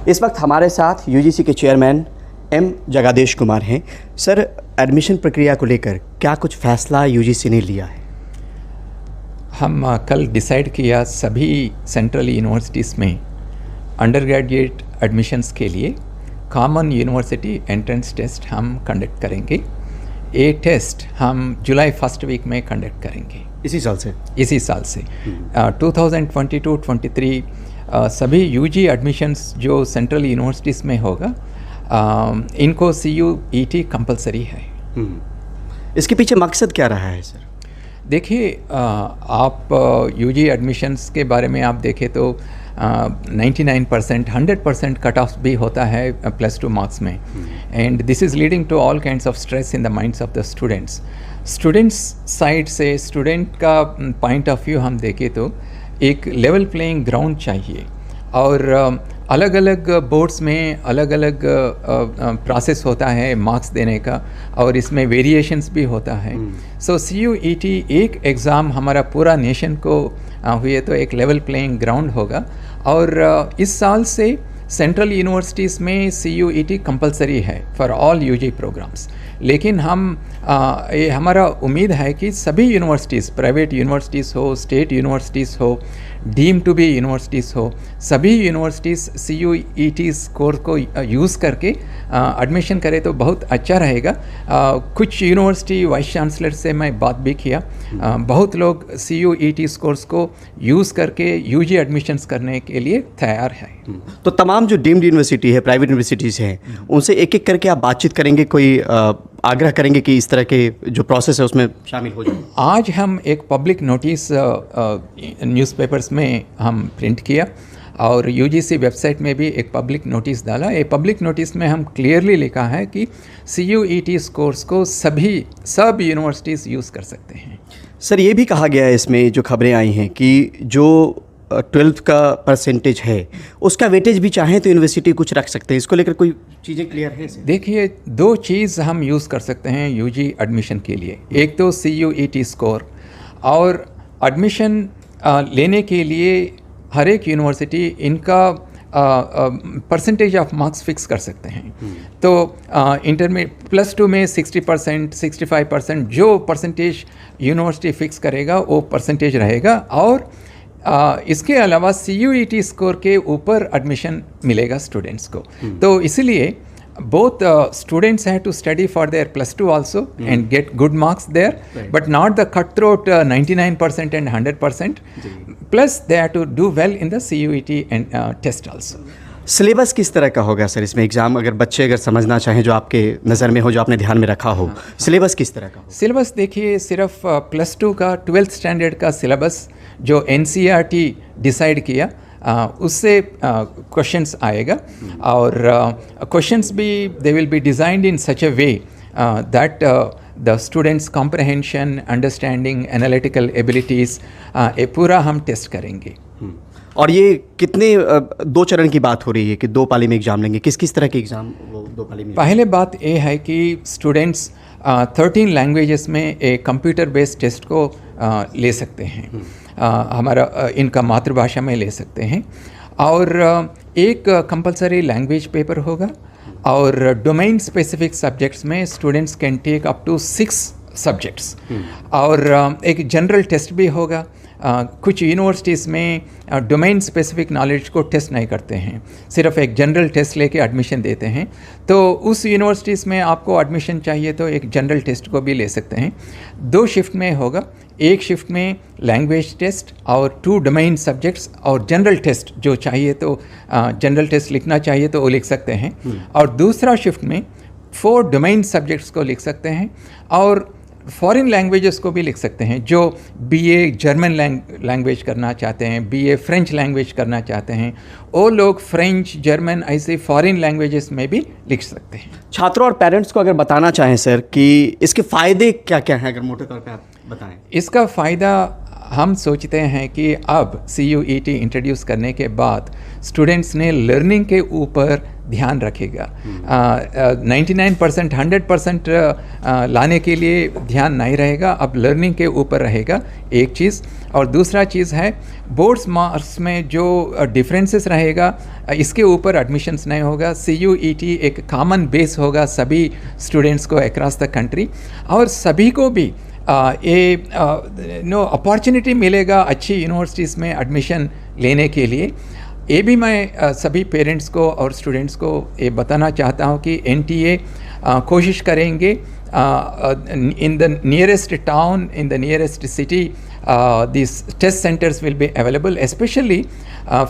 इस वक्त हमारे साथ यूजीसी के चेयरमैन एम जगादेश कुमार हैं। सर, एडमिशन प्रक्रिया को लेकर क्या कुछ फैसला यूजीसी ने लिया है? हम कल डिसाइड किया सभी सेंट्रल यूनिवर्सिटीज़ में अंडर ग्रेजुएट एडमिशन्स के लिए कॉमन यूनिवर्सिटी एंट्रेंस टेस्ट हम कंडक्ट करेंगे। ये टेस्ट हम जुलाई फर्स्ट वीक में कंडक्ट करेंगे। इसी साल से 2022-23 सभी यूजी एडमिशन्स जो सेंट्रल यूनिवर्सिटीज़ में होगा इनको CUET कंपलसरी है। इसके पीछे मकसद क्या रहा है सर? देखिए, आप यूजी एडमिशन्स के बारे में आप देखें तो 99% 100% कट ऑफ भी होता है +2 मार्क्स में, and this is leading to all kinds of stress in the minds of the students side से स्टूडेंट का पॉइंट ऑफ व्यू हम देखें तो एक लेवल प्लेइंग ग्राउंड चाहिए, और अलग अलग बोर्ड्स में अलग अलग प्रोसेस होता है मार्क्स देने का, और इसमें वेरिएशंस भी होता है। सो CUET एक एग्ज़ाम हमारा पूरा नेशन को हुए तो एक लेवल प्लेइंग ग्राउंड होगा, और इस साल से सेंट्रल यूनिवर्सिटीज़ में CUET कंपलसरी है फॉर ऑल यूजी प्रोग्राम्स। लेकिन ये हमारा उम्मीद है कि सभी यूनिवर्सिटीज़, प्राइवेट यूनिवर्सिटीज़ हो, स्टेट यूनिवर्सिटीज़ हो, डीम टू बी यूनिवर्सिटीज़ हो, सभी यूनिवर्सिटीज़ CUET स्कोर को यूज़ करके एडमिशन करें तो बहुत अच्छा रहेगा। कुछ यूनिवर्सिटी वाइस चांसलर से मैं बात भी किया, बहुत लोग CUET स्कोर्स को यूज़ करके यूजी एडमिशन्स करने के लिए तैयार है। तो तमाम जो डीम्ड यूनिवर्सिटी है, प्राइवेट यूनिवर्सिटीज़ हैं, उनसे एक एक करके आप बातचीत करेंगे, कोई आग्रह करेंगे कि इस तरह के जो प्रोसेस है उसमें शामिल हो जाए? आज हम एक पब्लिक नोटिस न्यूज़पेपर्स में हम प्रिंट किया, और UGC वेबसाइट में भी एक पब्लिक नोटिस डाला। ये पब्लिक नोटिस में हम क्लियरली लिखा है कि CUET स्कोर्स को सब यूनिवर्सिटीज़ यूज़ कर सकते हैं। सर, ये भी कहा गया है इसमें जो खबरें आई हैं कि जो 12th का परसेंटेज है उसका वेटेज भी चाहें तो यूनिवर्सिटी कुछ रख सकते हैं। इसको लेकर कोई चीज़ें क्लियर है? देखिए, 2 चीज़ हम यूज़ कर सकते हैं यूजी एडमिशन के लिए। एक तो CUET स्कोर, और एडमिशन लेने के लिए हर एक यूनिवर्सिटी इनका परसेंटेज ऑफ मार्क्स फिक्स कर सकते हैं। तो इंटरमीडिएट +2 में 60%, 65% जो परसेंटेज यूनिवर्सिटी फिक्स करेगा वो परसेंटेज रहेगा, और इसके अलावा CUET स्कोर के ऊपर एडमिशन मिलेगा स्टूडेंट्स को। तो इसलिए both students have to study for their +2 also and get good marks there, but not the cutthroat 99% and 100%. Plus they have to do well in the CUET and test also. Syllabus किस तरह का होगा sir इसमें? Exam अगर बच्चे समझना चाहें, जो आपके नज़र में हो, जो आपने ध्यान में रखा हो, सिलेबस किस तरह का? सिलेबस देखिए, सिर्फ +2 का 12th स्टैंडर्ड का सिलेबस जो NCERT डिसाइड किया उससे क्वेश्चंस आएगा, और क्वेश्चंस भी they will be designed in such a way that the students comprehension, understanding, analytical abilities ये पूरा हम टेस्ट करेंगे। और ये कितने 2 चरण की बात हो रही है कि 2 पाली में एग्ज़ाम लेंगे? किस तरह के एग्ज़ाम वो 2 पाली में? पहले बात ये है कि स्टूडेंट्स 13 लैंग्वेजेस में एक कंप्यूटर बेस्ड टेस्ट को ले सकते हैं, हमारा इनका मातृभाषा में ले सकते हैं, और एक कंपलसरी लैंग्वेज पेपर होगा, और डोमेन स्पेसिफिक सब्जेक्ट्स में students can take up to 6 subjects, और एक जनरल टेस्ट भी होगा। कुछ यूनिवर्सिटीज़ में डोमेन स्पेसिफिक नॉलेज को टेस्ट नहीं करते हैं, सिर्फ एक जनरल टेस्ट लेके एडमिशन देते हैं। तो उस यूनिवर्सिटीज़ में आपको एडमिशन चाहिए तो एक जनरल टेस्ट को भी ले सकते हैं। 2 शिफ्ट में होगा, एक शिफ्ट में लैंग्वेज टेस्ट और 2 डोमेन सब्जेक्ट्स, और जनरल टेस्ट जो चाहिए तो जनरल टेस्ट लिखना चाहिए तो वो लिख सकते हैं, और दूसरा शिफ्ट में 4 डोमेन सब्जेक्ट्स को लिख सकते हैं, और फॉरेन लैंग्वेजेस को भी लिख सकते हैं। जो BA जर्मन लैंग्वेज करना चाहते हैं, BA फ्रेंच लैंग्वेज करना चाहते हैं, वो लोग फ्रेंच, जर्मन ऐसे फॉरेन लैंग्वेजेस में भी लिख सकते हैं। छात्रों और पेरेंट्स को अगर बताना चाहें सर कि इसके फ़ायदे क्या क्या हैं, अगर मोटे तौर पे आप बताएं। इसका फ़ायदा हम सोचते हैं कि अब CUET इंट्रोड्यूस करने के बाद स्टूडेंट्स ने लर्निंग के ऊपर ध्यान रखेगा। 99% 100% लाने के लिए ध्यान नहीं रहेगा, अब लर्निंग के ऊपर रहेगा एक चीज़। और दूसरा चीज़ है बोर्ड्स मार्क्स में जो डिफरेंसेस रहेगा इसके ऊपर एडमिशन्स नहीं होगा। CUET एक कॉमन बेस होगा सभी स्टूडेंट्स को अक्रॉस द कंट्री, और सभी को भी अपॉर्चुनिटी मिलेगा अच्छी यूनिवर्सिटीज़ में एडमिशन लेने के लिए। ये भी मैं सभी पेरेंट्स को और स्टूडेंट्स को ये बताना चाहता हूँ कि NTA कोशिश करेंगे in the nearest town, in the nearest city, these test centers will be available, especially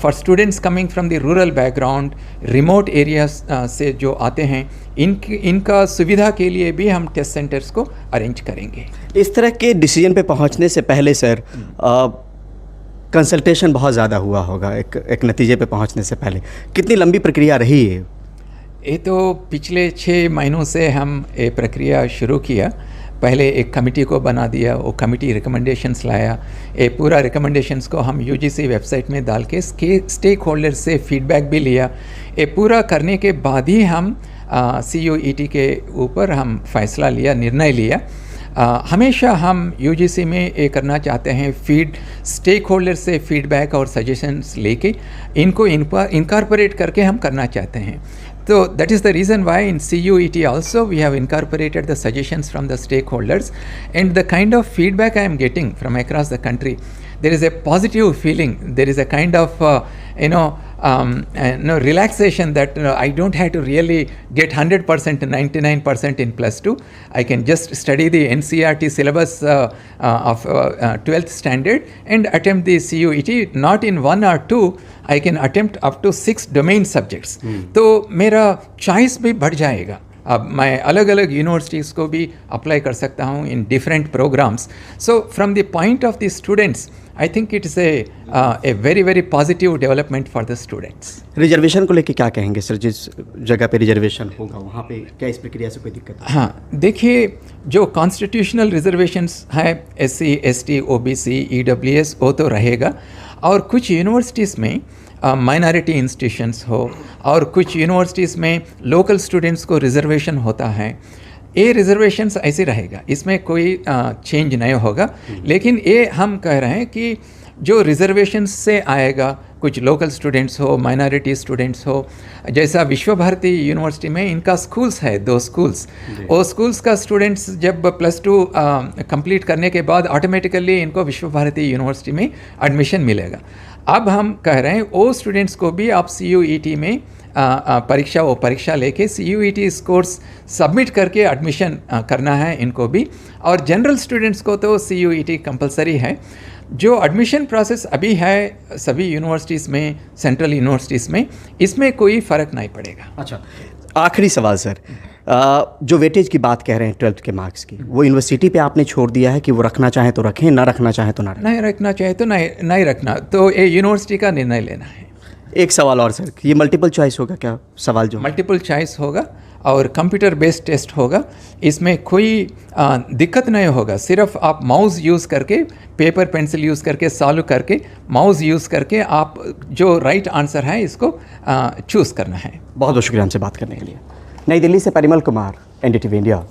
for students coming from the rural background, remote areas से जो आते हैं, इनका सुविधा के लिए भी हम टेस्ट सेंटर्स को अरेंज करेंगे। इस तरह के डिसीजन पे पहुंचने से पहले सर कंसल्टेशन बहुत ज़्यादा हुआ होगा, एक नतीजे पे पहुंचने से पहले कितनी लंबी प्रक्रिया रही है? ये तो पिछले 6 महीनों से हम ये प्रक्रिया शुरू किया। पहले एक कमिटी को बना दिया, वो कमिटी रिकमेंडेशंस लाया, ये पूरा रिकमेंडेशंस को हम UGC वेबसाइट में डाल के स्टेक होल्डर से फीडबैक भी लिया। ये पूरा करने के बाद ही हम CUET के ऊपर हम फैसला लिया, निर्णय लिया। हमेशा हम UGC में ये करना चाहते हैं, स्टेक होल्डर से फीडबैक और सजेशंस लेके इनको इनकॉर्पोरेट करके हम करना चाहते हैं। So that is the reason why in CUET also we have incorporated the suggestions from the stakeholders, and the kind of feedback I am getting from across the country, there is a positive feeling, there is a kind of relaxation that I don't have to really get 100% 99% in +2. I can just study the NCERT syllabus of 12th standard and attempt the CUET not in 1 or 2. I can attempt up to 6 domain subjects. तो मेरा choice भी बढ़ जाएगा। अब मैं अलग अलग universities को भी अप्लाई कर सकता हूँ in different programmes. So from the point of the students I think it is a very very positive development for the students. Reservation को लेके क्या कहेंगे सर? जिस जगह पे रिजर्वेशन होगा वहाँ पे क्या इस प्रक्रिया से कोई दिक्कत है? हाँ, देखिए जो कॉन्स्टिट्यूशनल रिजर्वेशंस है SC ST OBC EWS वो तो रहेगा, और कुछ यूनिवर्सिटीज़ में माइनॉरिटी इंस्टीट्यूशंस हो और कुछ यूनिवर्सिटीज़ में लोकल स्टूडेंट्स को रिजर्वेशन होता है, ये रिजर्वेशंस ऐसे रहेगा, इसमें कोई चेंज नहीं होगा। लेकिन ये हम कह रहे हैं कि जो रिजर्वेशंस से आएगा, कुछ लोकल स्टूडेंट्स हो, माइनॉरिटी स्टूडेंट्स हो, जैसा विश्व भारती यूनिवर्सिटी में इनका स्कूल्स है 2 स्कूल्स, वो स्कूल्स का स्टूडेंट्स जब +2 कंप्लीट करने के बाद ऑटोमेटिकली इनको विश्व भारती यूनिवर्सिटी में एडमिशन मिलेगा। अब हम कह रहे हैं वो स्टूडेंट्स को भी आप CUET में परीक्षा लेके CUET स्कोर्स सबमिट करके एडमिशन करना है इनको भी, और जनरल स्टूडेंट्स को तो CUET कंपलसरी है। जो एडमिशन प्रोसेस अभी है सभी यूनिवर्सिटीज़ में, सेंट्रल यूनिवर्सिटीज़ में, इसमें कोई फ़र्क नहीं पड़ेगा। अच्छा, आखिरी सवाल सर, जो वेटेज की बात कह रहे हैं 12th के मार्क्स की, वो यूनिवर्सिटी पे आपने छोड़ दिया है कि वो रखना चाहे तो रखें, ना रखना चाहे तो ना रखें? नहीं रखना चाहे तो नहीं रखना, तो ये यूनिवर्सिटी का निर्णय लेना है। एक सवाल और सर, ये मल्टीपल चॉइस होगा क्या? सवाल जो मल्टीपल चॉइस होगा और कंप्यूटर बेस्ड टेस्ट होगा, इसमें कोई दिक्कत नहीं होगा। सिर्फ आप माउस यूज़ करके, पेपर पेंसिल यूज़ करके, सॉल्व करके, माउस यूज़ करके आप जो राइट आंसर है इसको चूज़ करना है। बहुत बहुत शुक्रिया हमसे बात करने के लिए। नई दिल्ली से परिमल कुमार, NDTV इंडिया।